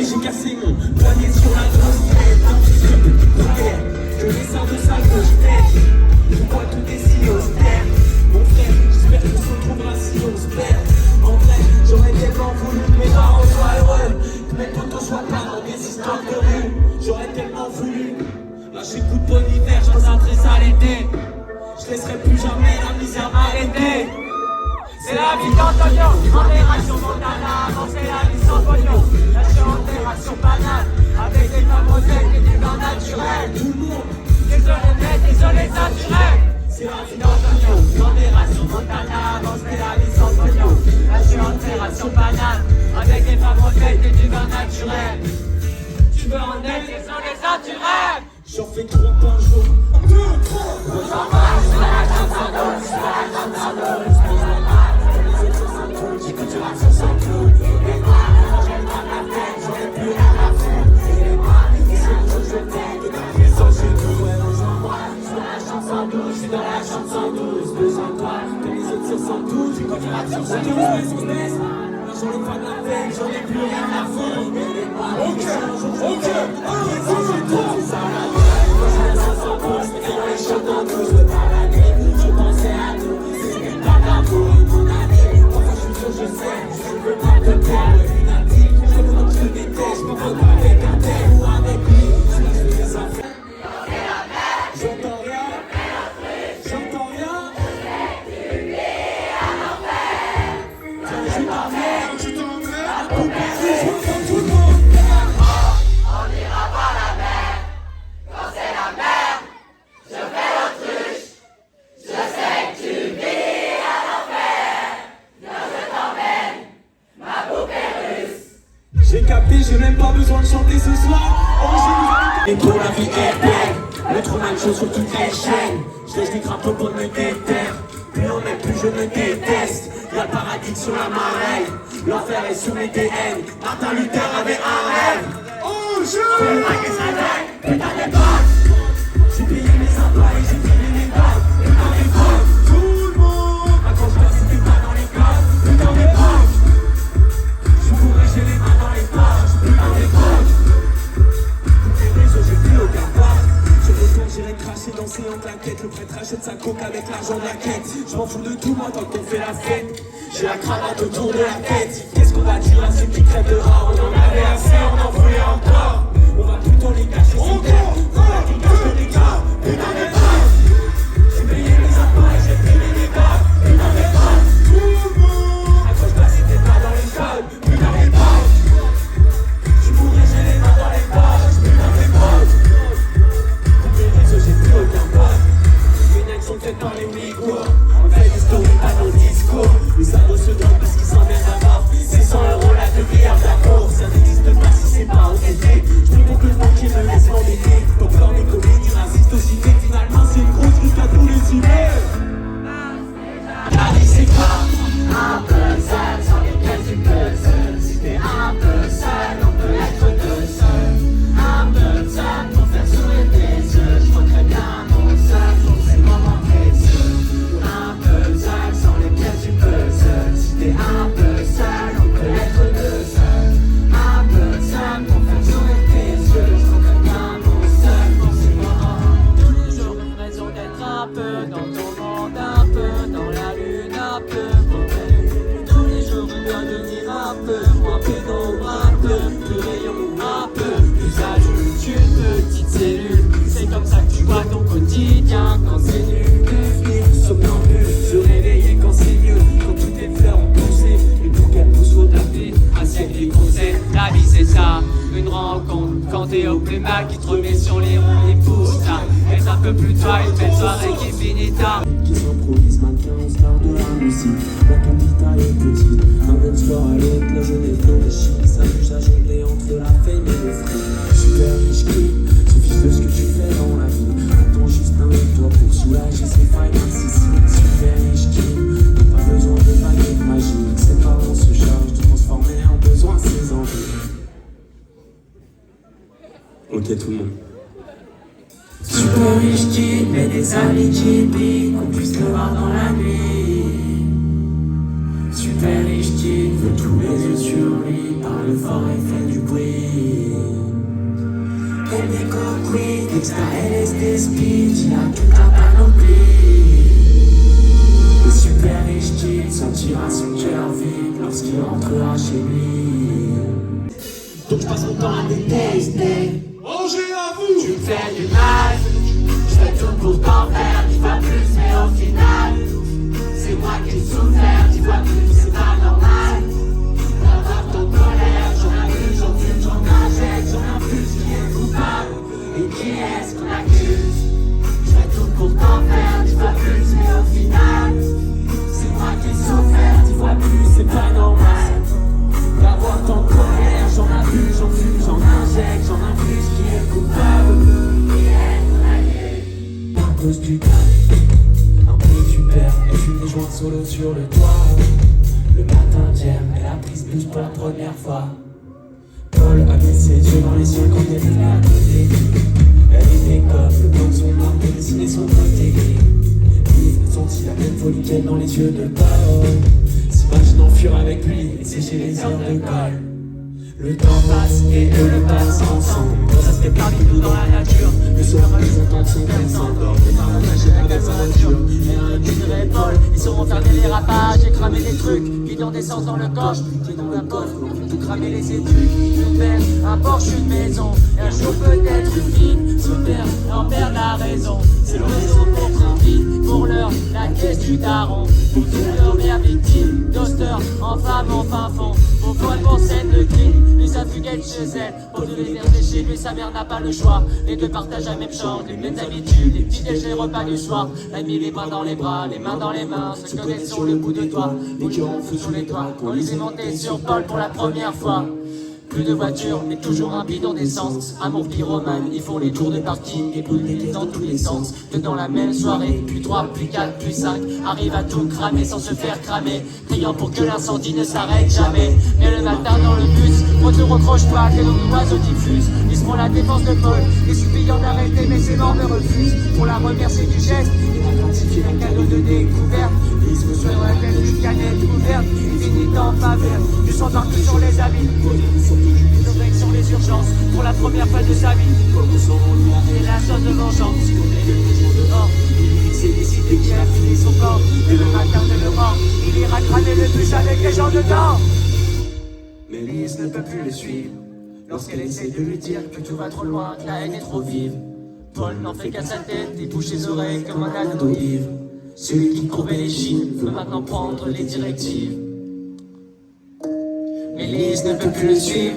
suis, j'ai cassé mon poignet sur la grosse tête. Dans ce petit poker, je les sors de sa gauche tête. Pourquoi tout est si austère? Mon frère, j'espère qu'on se retrouvera si on se perd. En vrai, j'aurais tellement voulu que mes parents soient heureux, que mes potos soient pas dans des histoires de rue. J'aurais tellement voulu lâcher coup de bon hiver, je très à l'été. Je laisserai plus jamais la misère m'arrêter. C'est la vie d'Antonio, modération Montana, c'est la vie sans pognon. Lâcher en terration banale, avec des femmes modèles et du vin naturel. Tout le monde, des honnêtes, des honnêtes naturels. C'est la vie d'Antonio, modération Montana, c'est la vie sans pognon. Lâcher en terration banale, avec des femmes modèles et du vin naturel. Tu veux en être, des honnêtes naturels. J'en fais 3 par jour. 2, 3. J'écoute du rap sans clou. Et moi, j'aime pas la fête, j'aurais plus rien à faire. Et moi, et c'est le jour que je t'aime. Et dans les ans, je dois rejoindre-moi. Je suis dans la chanson douce, je suis dans la chanson douce. Besoin de toi, que les autres sur 112. J'écoute du rap sur 112. J'en ai pas de la fête, j'en ai plus rien à foutre. Et moi, et c'est le jour que je t'aime. Et dans les ans, je dois rejoindre-moi. Je suis dans la chanson douce, et dans les chantons douces. Je parle à nous, je pensais à nous. C'était pas d'amour, mon ami. Je sais, je veux pas te perdre, lunatique. Je veux que je déteste, je peux pas avec un tel ou avec lui. Je fais des affaires. J'entends rien, j'entends rien. Je t'emmerde, je t'emmerde. À couper les joues comme tout le monde. On n'ira pas la mer. Quand c'est la mer, je fais l'autruche. Je sais que tu vis à l'enfer. Viens, je t'emmène, ma poupée russe. J'ai capté, j'ai même pas besoin de chanter ce soir. Et pour la vie est belle, le Truman Show sur toutes les chaînes. Je laisse des crapauds pour me déterre. Plus on m'aime, plus je me déteste. Y'a le paradis sur la marelle, l'enfer est sur mes DN. Martin Luther avait un rêve. Oh, je fais pas que ça donne, putain de bacs. J'ai payé mes impôts et j'ai payé mes bacs. Putain des bacs, tout le monde. À quand je passe, c'était pas dans les codes. Putain des bacs. Je pourrais, j'ai les mains dans les poches. Putain des bacs. Toutes les réseaux, j'ai plus aucun bac. Je retourne, j'irai cracher, danser en claquette. Le prêtre achète sa coke avec l'argent de la quête. Je m'en fous de tout, moi, tant qu'on fait la fête. J'ai la cravate autour de la tête. Qu'est-ce qu'on va dire à ceux qui crèvent dehors? On en avait assez, on en voulait encore. On va plutôt les cacher sous terre. On va qu'ils cachent les gars. Putain des bacs. J'ai payé mes impôts et j'ai payé mes bacs. Putain des bacs. Tout le monde. À quoi je passe, c'était pas dans les codes. Putain des bacs. Je pourrais, j'ai les mains dans les poches. Putain des bacs. Toutes les réseaux, j'ai plus aucun bac. Les mecs sont faits par les Ouïghours. On fait des stories, pas nos discours. Les ados se donnent parce qu'ils s'en viennent à mort. C'est 100 € la demi-heure d'amour. Ça n'existe pas si c'est pas entêté. Je veux donc le temps qui me laisse m'embêter. Pour faire des comédies racistes au ciné. Finalement c'est une grosse truc à tous les cimets. La vie c'est quoi? Un puzzle sur lesquels tu puzzles. Si t'es un peu seul, on peut être deux seuls. Un puzzle pour faire sourire tes yeux. Je vois très bien mon seul pour ces moments précieux. Un puzzle sur lesquels tu puzzles. Si t'es un peu seul, on peut être deux seuls. Un puzzle pour faire sourire tes yeux. Je vois très bien mon seul pour ces moments. Tous les jours une raison d'être un peu dans ton monde, un peu dans la lune, un peu mauvais. Tous les jours on doit devenir un peu moins pédant, un peu plus rayon, un peu plus adulte. Une petite cellule, c'est comme ça que tu vois ton quotidien quand c'est nul. Devenir somnambule, se réveiller quand c'est mieux. Quand toutes les fleurs ont poussé, et pour qu'elles poussent faut taper un siècle et conseils. La vie c'est ça, une rencontre quand t'es au plus mal qui te remet sur les ronds et pousse ça. Être un peu plus toi, une belle soirée qui finit tard. Qui s'improvise mannequin, on se parle de la musique. La capitale est petite, un dance floor à l'autre, la jeunesse floréchit. Ça bouge à jongler entre la fame et le fric. Super riche qui se fiche de ce que tu fais dans la vie. Attends juste un de toi pour soulager ses failles narcissiques. Super riche qui n'a pas besoin de baguette magique. Ses parents se chargent de transformer en besoin ses envies. Ok tout le monde. Super riche qui met des amis qui piquent, qu'on puisse le voir dans la nuit. Super riche qui veut tous les yeux sur lui, parle fort et fait du bruit. Extra LSD speed, il a tout à panoplie. Le super riche kid sentira son cœur vide lorsqu'il entrera chez lui. Donc je passe mon temps à détester. Rangez à vous. Tu me fais du mal, je fais tout pour t'en faire 10 fois plus, mais au final, c'est moi qui ai souffert 10 fois plus, c'est pas normal. D'avoir ton colère, j'en abuse, j'en fume, j'en injecte, j'en abuse, qui est coupable et qui est-ce qu'on accuse? Je fais tout pour t'en faire 10 fois plus, mais au final, c'est moi qui ai souffert 10 fois plus, c'est pas normal. D'avoir ton colère, j'en abuse, j'en fume, j'en injecte, j'en infuse, qui est coupable? À cause du calme, un peu tu perds, elle fume des joints solo sur le toit. Le matin d'hier, elle a pris ce blues pour la première fois. Paul a mis ses yeux dans les siens quand elle venait à côté. Elle était comme le blanc de son arme pour dessiner son côté gris. Yves sentit la même folie qu'elle dans les yeux de Paul, s'imaginant fuir avec lui et sécher les heures de colle. Le temps passe et eux le passent ensemble. Ça se fait parmi nous dans la nature. Le soir ils entendent son père s'endort. Les parents cachés avec sa voiture. Et un dirait Paul, ils sauront faire des dérapages et cramer des trucs, bidon d'essence dans le coffre, pied dans la coffre, tout cramer les études. Une belle, un Porsche, une maison, et un jour peut-être une fille se perd et en perd la raison. C'est le réseau d'être en vie, pour l'heure, la caisse du daron. Pour toute leur mère victime, d'Oster, en femme, en fin fond. Pour fois pour scène de crime, lui sa fuguette chez elle. Pour tous les verser chez lui, sa mère n'a pas le choix. Les deux partagent la même chambre, les mêmes habitudes, les petits déj, les repas du soir. Elle a mis les bras dans les bras, les mains dans les mains, se connaissent sur le bout de doigt. Les cœurs en feu sur les toits, on les est montés sur Paul pour la première fois. Plus de voiture, mais toujours un bidon d'essence. Amour pyromane, ils font les tours de parking et boulent des dans tous les sens. Deux dans la même soirée, puis 3, puis 4, puis 5. Arrivent à tout cramer sans se faire cramer, priant pour que l'incendie ne s'arrête jamais. Mais le matin dans le bus, retour recroche-toi, que nos oiseaux diffusent. Ils seront la défense de Paul, les suppliants d'arrêter, mais ses morts me refusent. Pour la remercier du geste, il a gratifié un cadeau de découverte. Ils se sur la tête d'une canette ouverte, finit en faveur du sang partout sur les habits. Sur les urgences, pour la première fois de sa vie, et la sauce de vengeance. Dehors, il s'est décidé qu'il a fini son corps. Et le matin de le mort, il ira cramer le bus avec les gens dedans. Mais Lise ne peut plus le suivre lorsqu'elle essaie de lui dire que tout va trop loin, que la haine est trop vive. Paul n'en fait qu'à sa tête et bouge ses oreilles comme un ado ivre. Celui qui courbait les chines veut maintenant prendre les directives. Mais Lise ne peut plus le suivre.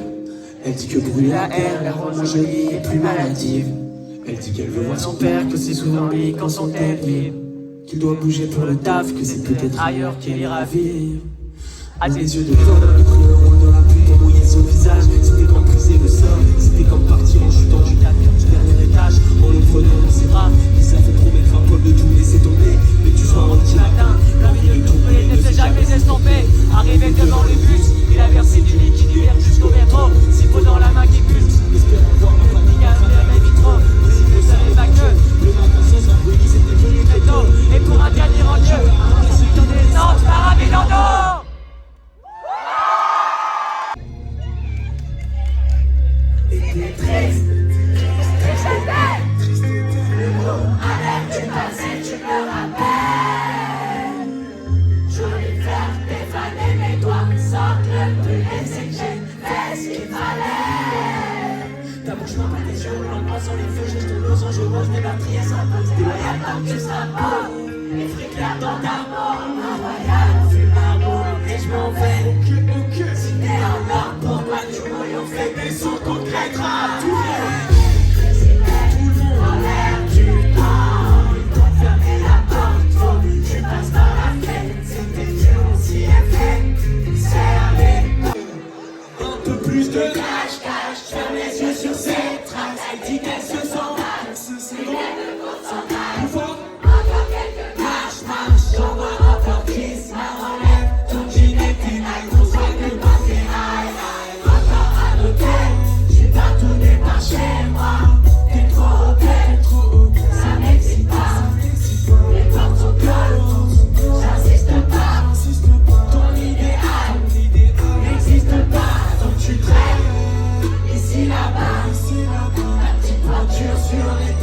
Elle dit que brûler la haine la rend moins jolie et plus maladive. Elle dit qu'elle veut voir son père, que c'est souvent lui quand son tête vibre. Qu'il doit bouger pour le taf, que c'est peut-être ailleurs qu'il ira vivre. À tes yeux de Paul, le coup de dans la pluie et mouiller son visage. C'était comme briser le sol, c'était comme partir en chutant du camion du dernier étage. En le prenant dans ses bras, et ça fait trop mettre un Paul de tout laisser tomber. Mais tu sois un petit matin, l'envie de tomber ne s'est jamais estompée. Arrivé devant le bus, il a versé du liquide hiver jusqu'au métro. C'est peau dans la main qui pulse, espérant voir un panique à mes vitraux. Mais il ne savait pas que le matin sans embrouille, c'était venu très tôt. Et pour un dernier en Dieu, on se donne des ordres par un Milando. Et t'es triste, le mot avec du passé, tu me rappelles. Je voulais faire défaner mes doigts, sorte le plus et j'ai fait ce qu'il fallait. Ta bouche m'a pas tes yeux, l'endroit sans les feux, j'ai ton losange, je mange des batteries et ça passe. Déloyal tant que tu seras beau, les frics clairs dans ta mort. Royal, on fume un bout et je m'en vais. Si t'es un homme, pourquoi tu m'as fait des sons qu'on te crêtera tout le monde. En l'air du temps, ils t'ont fermé la porte, faut que tu passes par la fenêtre. C'était dur, on s'y est fait, serre un peu plus de cash, ferme les yeux sur ces traces. Elle dit qu'elle se sent mal, c'est bon, pouvoir. Encore quelques marche, j'en vois encore qui se enlève. Ton jean et tes nailles, on soit que pas tes high. Encore à l'hôtel, j'ai partout n'est pas chez moi. T'es trop haut, ça m'excite pas. Les portes sont closes, j'insiste pas. Ton idéal n'existe pas, donc tu traînes ici là-bas. La petite voiture sur les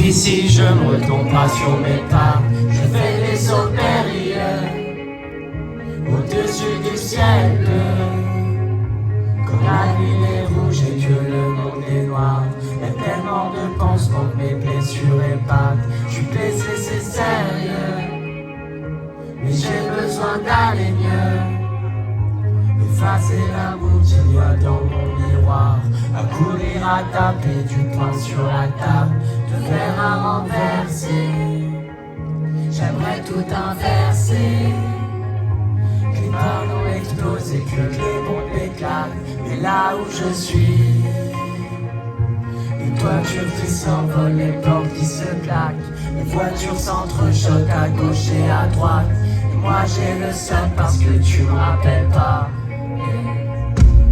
Ici je ne retombe pas sur mes pas, je fais les opérieurs au-dessus du ciel bleu. Quand la nuit est rouge et que le monde est noir, y a tellement de pansements que mes blessures épatent. Je suis blessé, c'est sérieux, mais j'ai besoin d'aller mieux. Effacer l'amour qu'il y a dans mon miroir, à courir à taper du poing sur la table, de verre à renverser. J'aimerais tout inverser, que les panneaux explosent et que les bombes éclatent. Mais là où je suis, les toitures qui s'envolent, les portes qui se claquent, les voitures s'entrechoquent à gauche et à droite. Et moi j'ai le seum parce que tu me rappelles pas.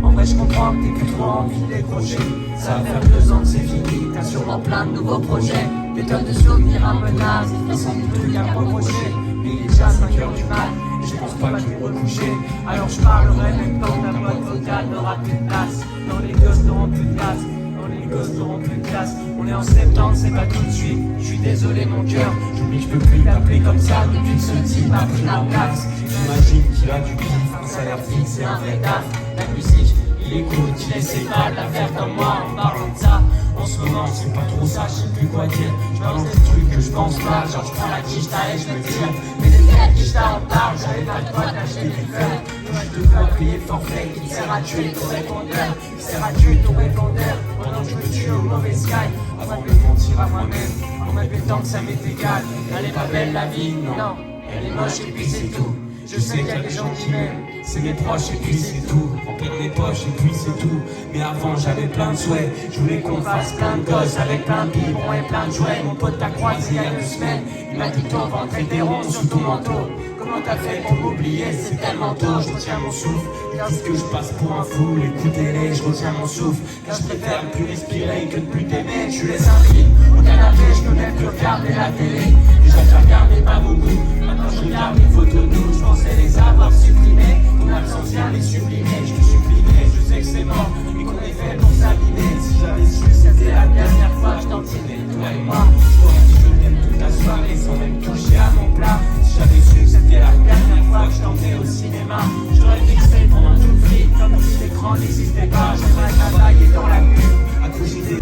En vrai je comprends que t'aies plus trop envie de décrocher. Ça va faire 2 ans que c'est fini, t'as sûrement plein de nouveaux projets. Des tonnes de souvenirs un peu nazes, et sans doute trucs à reprocher. Mais il est déjà 5h du mat, et je pense pas que je vais me recoucher. Alors je parlerai même quand ta boîte vocale n'aura plus de place. Dans les gosses n'auront plus de place, dans les gosses n'auront plus de place. On est en septembre, c'est pas tout de suite. Je suis désolé mon cœur, j'oublie que je peux plus t'appeler comme ça depuis que ce type a pris la place. J'imagine qu'il a du kiff, un salaire fixe et un vrai taf. La musique, il écoute, il essaie pas de la faire comme moi en parlant de ça. En ce moment, c'est pas trop ça, je sais plus quoi dire. Je balance des trucs que je pense pas, genre je prends la quicheta et je me tire. Mais des têtes qui je t'en parle, j'avais pas le droit d'acheter des fleurs. Je devrais payer le forfait qui sert à tuer ton répondeur, qui sert à tuer ton répondeur. Pendant que je me tue au mauvais sky, avant de me mentir à moi-même. On m'a fait tant que ça m'est égal. Elle est pas belle la vie, non, elle est moche et puis c'est tout. Je sais qu'il y a des gens qui m'aiment, c'est mes proches et puis c'est tout. Remplir mes poches et puis c'est tout. Mais avant j'avais plein de souhaits, je voulais qu'on fasse plein de gosses avec plein de biberons et plein de jouets. Mon pote t'a croisé il y a 2 semaines, il m'a dit que ton ventre était rond sur ton manteau. Comment t'as fait pour m'oublier, c'est tellement tôt, je retiens mon souffle. Qu'est-ce que je passe pour un fou, écoutez-les, je retiens mon souffle. Car je préfère ne plus respirer que ne plus t'aimer, tu laisses un film. Au canapé, je peux même plus regarder la télé. Déjà je regardais pas beaucoup, maintenant je regarde les photos de nous. Je pensais les avoir supprimées, ton absence vient les sublimer. Je te suppliais, je sais que c'est mort, mais qu'on est fait pour s'abîmer. Si j'avais su, c'était la dernière fois que je t'en tirais, toi et moi. Je t'aurais dit je t'aime toute la soirée sans même toucher à mon plat. Si j'avais su que c'était la dernière fois que je t'emmenais au cinéma, je t'aurais fixé pendant tout le film, comme si l'écran n'existait pas. J'aimerais travailler dans la pub, à coucher des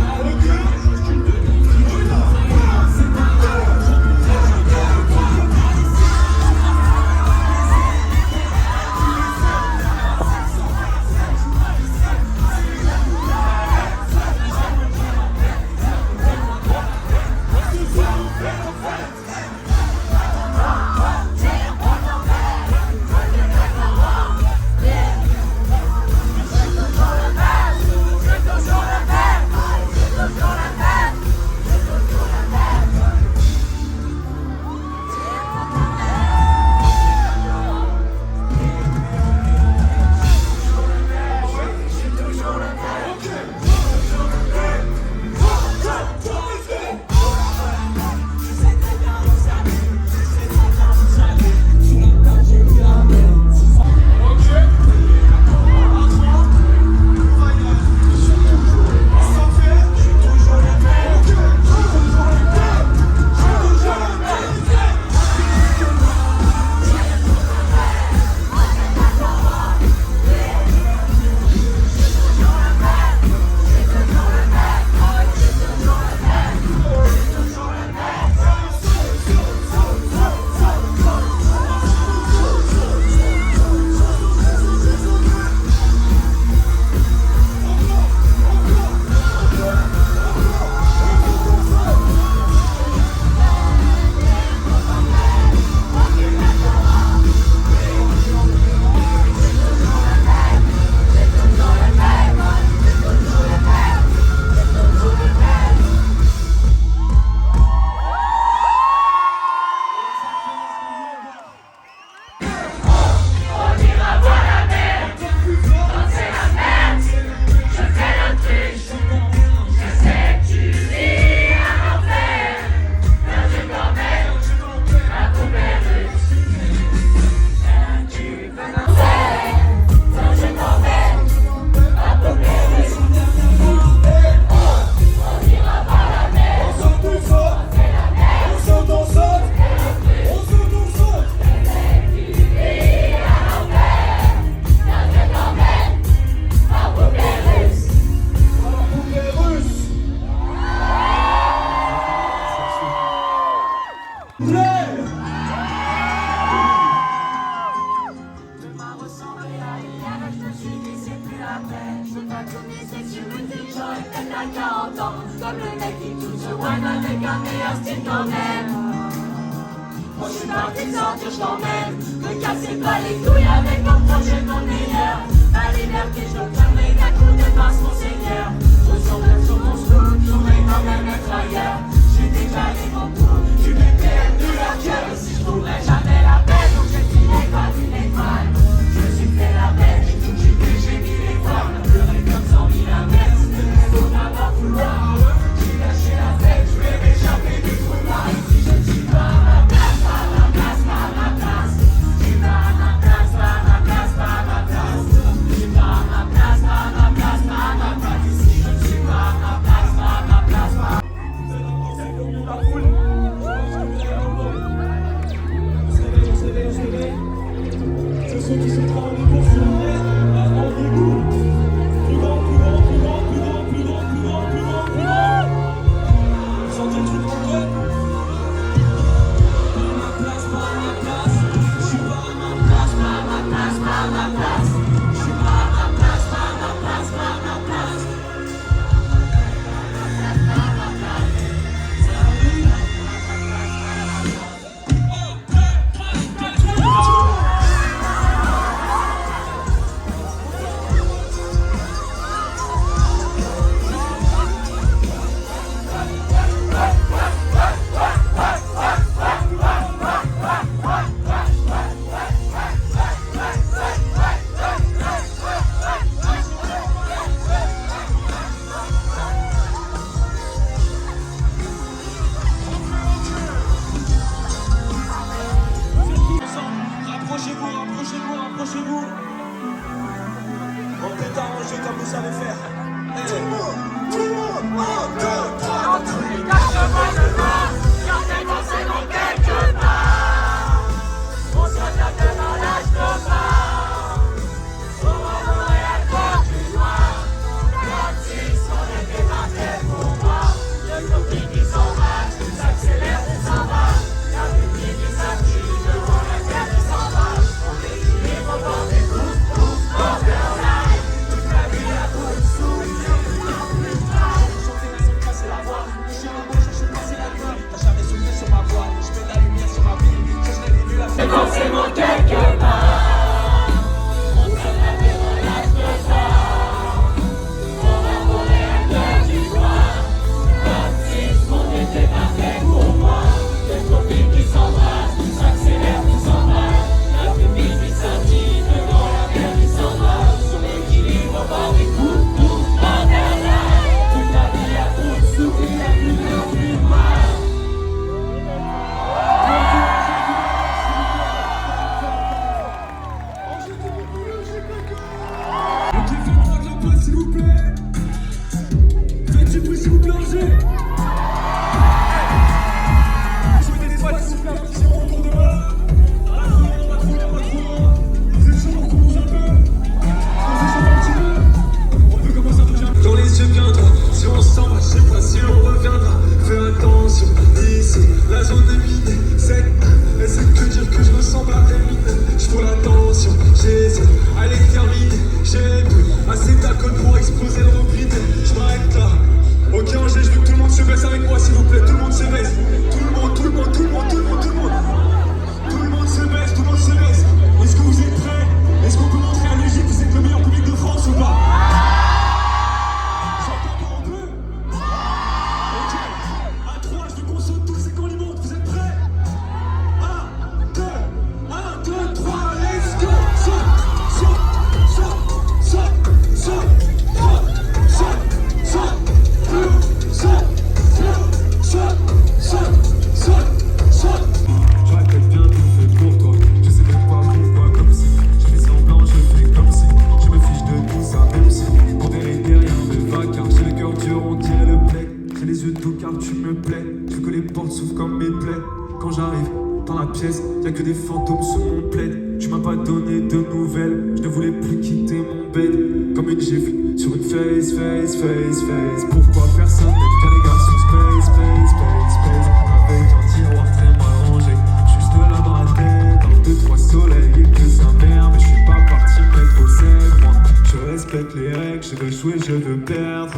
un meilleur style quand même. Moi je suis parti de sortir, je t'emmène. Me cassez pas les couilles avec mon projet, mon meilleur. Ma liberté, je l'obtiendrai d'un coup de masse, mon seigneur. Je ressemble sur mon scoop, je voudrais quand même être ailleurs. J'ai déclaré mon coup, tu m'étais de leur cœur. Et si je trouverais jamais la paix, donc j'ai dit l'école, une étoile. Je me suis fait la bête, j'ai tout quitté, j'ai mis les voiles. On a pleuré comme 100 000 averses, il faut d'abord vouloir. J'ai lâché la fête, je vais m'échapper du trou noir. Et si je ne suis pas à ma place, pas à ma place, pas à ma place. Je suis pas à ma place, pas à ma place, pas à ma place. Je suis pas à ma place, pas à ma place, pas à ma place. Et si je ne suis pas à ma place, pas à ma place, pas à ma place. Rapprochez-vous. On peut t'arranger comme vous savez faire. Tout le monde, 1, 2, 3. Dans tous les cas, je vois, quand t'es dansé dans quelque part. On se tape devant l'âge de part. Au Montréal, porte du noir. Comme si on était pas fait pour moi. Le copie qui s'embrasse, tout s'accélère, tout s'en va. La musique qui s'active devant la terre qui s'en va. On équilibre au bord des coups, borderline. Toute la vie à bout de souffle, c'est de plus en plus grave. Chanter la seule c'est la voix. Je suis un bon, je suis passé la main. T'as jamais soufflé sur ma voix. Je mets de la lumière sur ma vie. Je serai les nuls à C'est forcément quelque part. On se tape devant l'âge de part. On va voler à cœur du noir. Comme si ce monde n'était pas fait pour moi. Deux copines qui s'embrassent, tout s'accélère, tout s'en va. La pupille qui scintille devant la mer qui s'en va. Son équilibre au bord des coups, tout borderline. Toute la vie à bout de souffle, il a plus de plus mal. Ok, faites-moi de la place s'il vous plaît. Faites du bruit s'il vous plaît, Angers. Je mets des étoiles s'il vous plaît, applaudissez-moi autour de moi. Pas trop loin, pas trop loin, pas trop loin. Vous êtes chaud, on commence un peu. On s'échauffe un petit peu. On peut commencer un peu. Quand les yeux viendront, si on s'en va, je sais pas si on reviendra. Fais attention, ici, la zone est minée. Elle sait que dire que je me sens pas terminé. J'prends l'attention, j'hésite à les terminer. J'ai plus assez d'alcool pour exploser le robinet. Je m'arrête là. Ok Angers, je veux que tout le monde se baisse avec moi s'il vous plaît. Tout le monde se baisse. Tout le monde, tout le monde, tout le monde, tout le monde, tout le monde. Tout le monde se baisse, tout le monde se baisse. Est-ce que vous êtes prêts? Est-ce qu'on peut montrer à l'Égypte que c'est le meilleur public de France ou pas? J'entends pas un peu. Ok. À 3, je veux qu'on saute tous et qu'on les monte. Vous êtes prêts? 1, 2, 3, let's go! Saute, saute, saute, saute, saute, saute, saute, saute, saute, saute, saute, saute, saute. Je répète bien tout fait pour toi. Je sais même pas pourquoi comme si. Je fais semblant, je fais comme si. Je me fiche de tout ça, même si. En vérité rien ne va car j'ai le cœur dur, on dirait le blé. J'ai les yeux doux car tu me plais. Je veux que les portes s'ouvrent comme mes plaies. Quand j'arrive dans la pièce, y'a que des fantômes sous mon plaid. Tu m'as pas donné de nouvelles, je ne voulais plus quitter mon bed. Comme une gifle sur une face. Pourquoi personne n'aime bien les garçons space. Avec un tiroir très mal rangé, juste là dans la tête. Un, deux, trois soleils, il que sa mère. Mais je suis pas parti mettre au sel, moi. Je respecte les règles, je veux jouer, je veux perdre.